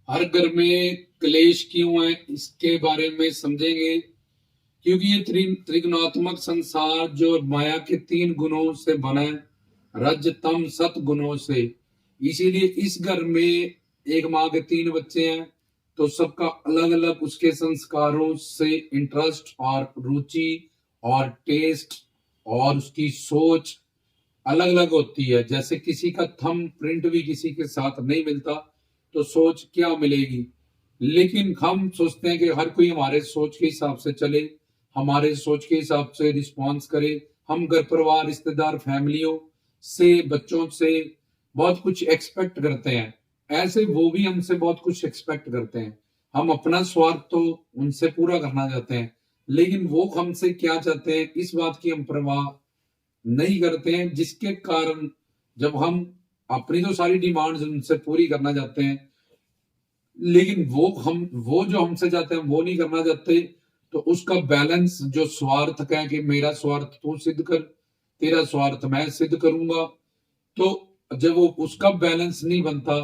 हर घर में क्लेश क्यों है इसके बारे में समझेंगे। क्योंकि ये त्रिगुणात्मक संसार जो माया के 3 गुणों से बना है, रज तम सत गुणों से। इसीलिए इस घर में एक माँ के 3 बच्चे हैं, तो सबका अलग अलग उसके संस्कारों से इंटरेस्ट और रुचि और टेस्ट और उसकी सोच अलग अलग होती है। जैसे किसी का थंब प्रिंट भी किसी के साथ नहीं मिलता, तो सोच क्या मिलेगी। लेकिन हम सोचते हैं कि हर कोई हमारे सोच के हिसाब से चले, हमारे सोच के हिसाब से रिस्पॉन्स करे। हम घर परिवार रिश्तेदार फैमिलियों से बच्चों से बहुत कुछ एक्सपेक्ट करते हैं। ऐसे वो भी हमसे बहुत कुछ एक्सपेक्ट करते हैं। हम अपना स्वार्थ तो उनसे पूरा करना चाहते हैं, लेकिन वो हमसे क्या चाहते हैं इस बात की हम परवाह नहीं करते हैं। जिसके कारण जब हम अपनी तो सारी डिमांड्स उनसे पूरी करना चाहते हैं, लेकिन वो जो हमसे चाहते हैं वो नहीं करना चाहते, तो उसका बैलेंस जो स्वार्थ का है कि मेरा स्वार्थ तू सिद्ध कर, तेरा स्वार्थ मैं सिद्ध करूंगा, तो जब वो उसका बैलेंस नहीं बनता,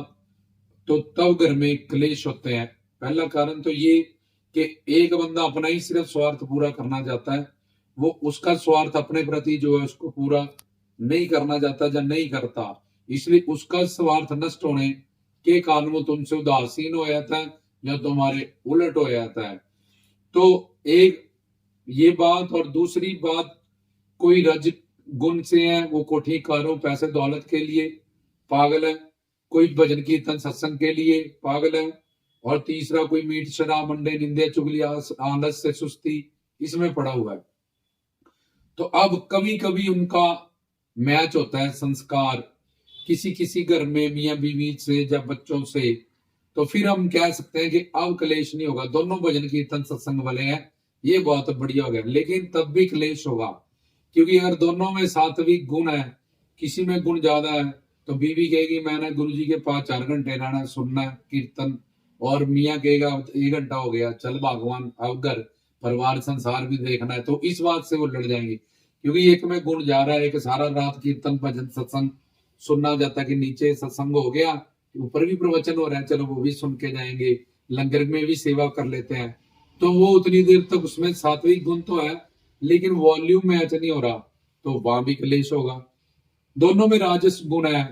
तो तब घर में क्लेश होते हैं। पहला कारण तो ये कि एक बंदा अपना ही सिर्फ स्वार्थ पूरा करना चाहता है, वो उसका स्वार्थ अपने प्रति जो है उसको पूरा नहीं करना चाहता या नहीं करता। इसलिए उसका स्वार्थ नष्ट होने के कारण वो तुमसे उदासीन हो जाता है या तुम्हारे उलट हो जाता है। तो एक ये बात, और दूसरी बात, कोई रज गुण से है, वो कोठी कारों पैसे दौलत के लिए पागल है, कोई भजन कीर्तन सत्संग के लिए पागल है, और तीसरा कोई मीठ शराब मंडे निंदे चुगली आलस से सुस्ती इसमें पड़ा हुआ है। तो अब कभी कभी उनका मैच होता है संस्कार किसी किसी घर में मियां बीवी से या बच्चों से, तो फिर हम कह सकते हैं कि अब क्लेश नहीं होगा, दोनों भजन कीर्तन सत्संग वाले हैं, ये बहुत बढ़िया हो गया। लेकिन तब भी क्लेश होगा, क्योंकि अगर दोनों में सात्विक गुण है, किसी में गुण ज्यादा है, तो बीवी कहेगी मैंने गुरु जी के पास 4 घंटे रहना सुनना है कीर्तन, और मियाँ कहेगा 1 घंटा हो गया चल भगवान अब घर परिवार संसार भी देखना है। तो इस बात से वो लड़ जाएंगे, क्योंकि एक में गुण जा रहा है, एक सारा रात कीर्तन भजन सत्संग सुनना जाता है कि नीचे सत्संग हो गया, ऊपर भी प्रवचन हो रहा है, चलो वो भी सुन के जाएंगे, लंगर में भी सेवा कर लेते हैं। तो वो उतनी देर तक उसमें सात्विक गुण तो है, लेकिन वॉल्यूम मैच नहीं हो रहा, तो वहां भी क्लेश होगा। दोनों में राजस गुण है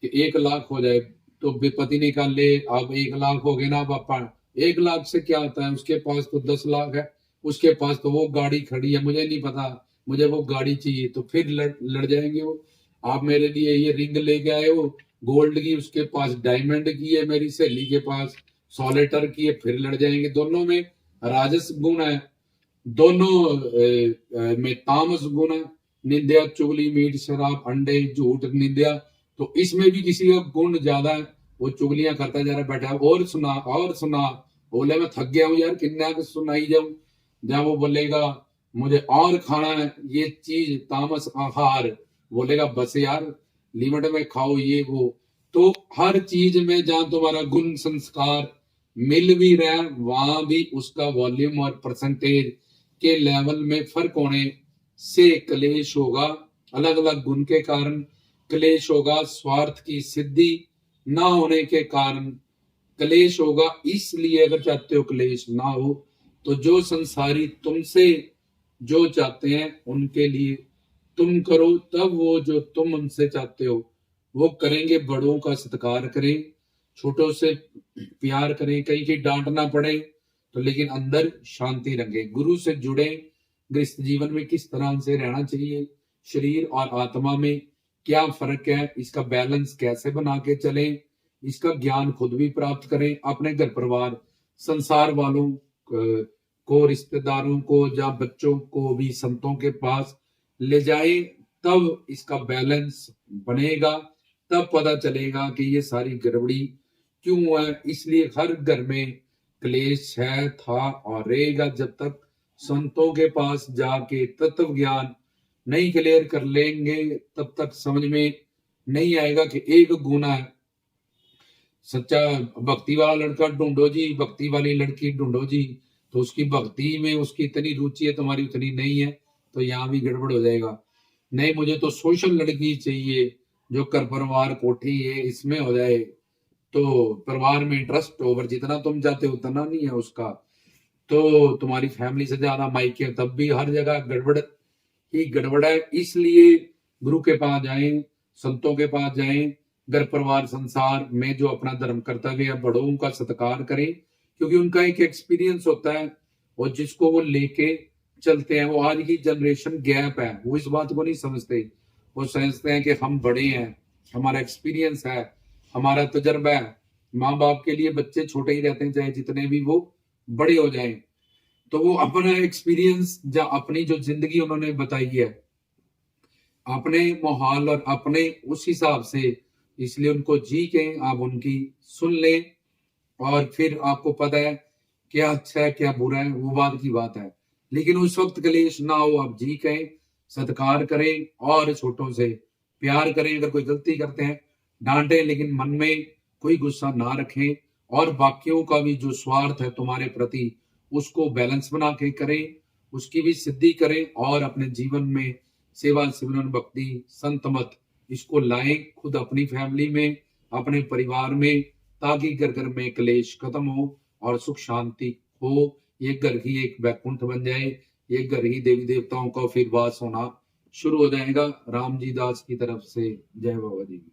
कि 1 लाख हो जाए, तो पति ने कहा ले अब 1 लाख हो गए ना पापा, 1 लाख से क्या होता है, उसके पास तो 10 लाख है, उसके पास तो वो गाड़ी खड़ी है, मुझे नहीं पता, मुझे वो गाड़ी चाहिए। तो फिर लड़ जाएंगे वो, आप मेरे लिए ये रिंग लेके आए हो गोल्ड की, उसके पास डायमंड की है, मेरी सहेली के पास सोलेटर की है, फिर लड़ जाएंगे। दोनों में राजस गुण है, दोनों में तामस गुण है, निंदा चुगली मीठ शराब अंडे झूठ निंदा। तो इसमें भी किसी का गुण ज्यादा है, वो चुगलियां करता जा रहा बैठा, और सुना और सुना, बोले मैं थक गया हूं यार किन्ना सुनाई जाऊं, जब वो बोलेगा मुझे और खाना है ये चीज तामस आहार, बोलेगा बस यार लिमिट में खाओ ये वो। तो हर चीज में जहां तुम्हारा गुण संस्कार मिल भी रहा है, वहां भी उसका वॉल्यूम और परसेंटेज के लेवल में फर्क होने से क्लेश होगा। अलग अलग गुण के कारण क्लेश होगा, स्वार्थ की सिद्धि ना होने के कारण क्लेश होगा। इसलिए अगर चाहते हो क्लेश ना हो, तो जो संसारी तुमसे जो चाहते हैं उनके लिए तुम करो, तब वो जो तुम उनसे चाहते हो वो करेंगे। बड़ों का सत्कार करें, छोटों से प्यार करें, कहीं कहीं डांट ना पड़े तो लेकिन अंदर शांति रखे। गुरु से जुड़े, गृहस्थ जीवन में किस तरह से रहना चाहिए, शरीर और आत्मा में क्या फर्क है, इसका बैलेंस कैसे बना के चलें, इसका ज्ञान खुद भी प्राप्त करें, अपने घर परिवार संसार वालों को रिश्तेदारों को या बच्चों को भी संतों के पास ले जाए, तब इसका बैलेंस बनेगा। तब पता चलेगा कि ये सारी गड़बड़ी क्यों है। इसलिए हर घर में क्लेश है, था और रहेगा। जब तक संतों के पास जाके तत्व ज्ञान नहीं क्लियर कर लेंगे, तब तक समझ में नहीं आएगा कि एक गुना है। सच्चा भक्ति वाला लड़का ढूंढो जी, भक्ति वाली लड़की ढूंढो जी, तो उसकी भक्ति में उसकी इतनी रुचि है, तुम्हारी उतनी नहीं है, तो यहाँ भी गड़बड़ हो जाएगा। नहीं, मुझे तो सोशल लड़की चाहिए जो घर परिवार कोठी है इसमें हो जाए, तो परिवार में ट्रस्ट ओवर जितना तुम चाहते हो उतना नहीं है उसका, तो तुम्हारी फैमिली से ज्यादा मायके, तब भी हर जगह गड़बड़ ही गड़बड़ है। इसलिए गुरु के पास जाएं, संतों के पास जाएं, घर परिवार संसार में जो अपना धर्म कर्तव्य है, बड़ों का सत्कार करें, क्योंकि उनका एक एक्सपीरियंस होता है और जिसको वो लेके चलते हैं। वो आज की जनरेशन गैप है, वो इस बात को नहीं समझते। वो समझते हैं कि हम बड़े हैं, हमारा एक्सपीरियंस है, हमारा तजर्बा है। माँ बाप के लिए बच्चे छोटे ही रहते हैं, चाहे जितने भी वो बड़े हो जाएं। तो वो अपना एक्सपीरियंस या अपनी जो जिंदगी उन्होंने बताई है अपने माहौल और अपने उस हिसाब से, इसलिए उनको जी के आप उनकी सुन लें और फिर आपको पता है क्या अच्छा है क्या बुरा है, वो बात की बात है। लेकिन उस वक्त कलेश ना हो, आप जी कहें, सत्कार करें और छोटों से प्यार करें। अगर कोई गलती करते हैं डांटें, लेकिन मन में कोई गुस्सा ना रखें। और बाकियों का भी जो स्वार्थ है तुम्हारे प्रति, उसको बैलेंस बना के करें, उसकी भी सिद्धि करें और अपने जीवन में सेवा सिमरन भक्ति संत मत इसको लाएं खुद अपनी फैमिली में, अपने परिवार में, ताकि घर घर में क्लेश खत्म हो और सुख शांति हो। ये घर ही एक वैकुंठ बन जाए, ये घर ही देवी देवताओं का फिर वास होना शुरू हो जाएगा। राम जी दास की तरफ से जय बाबा जी।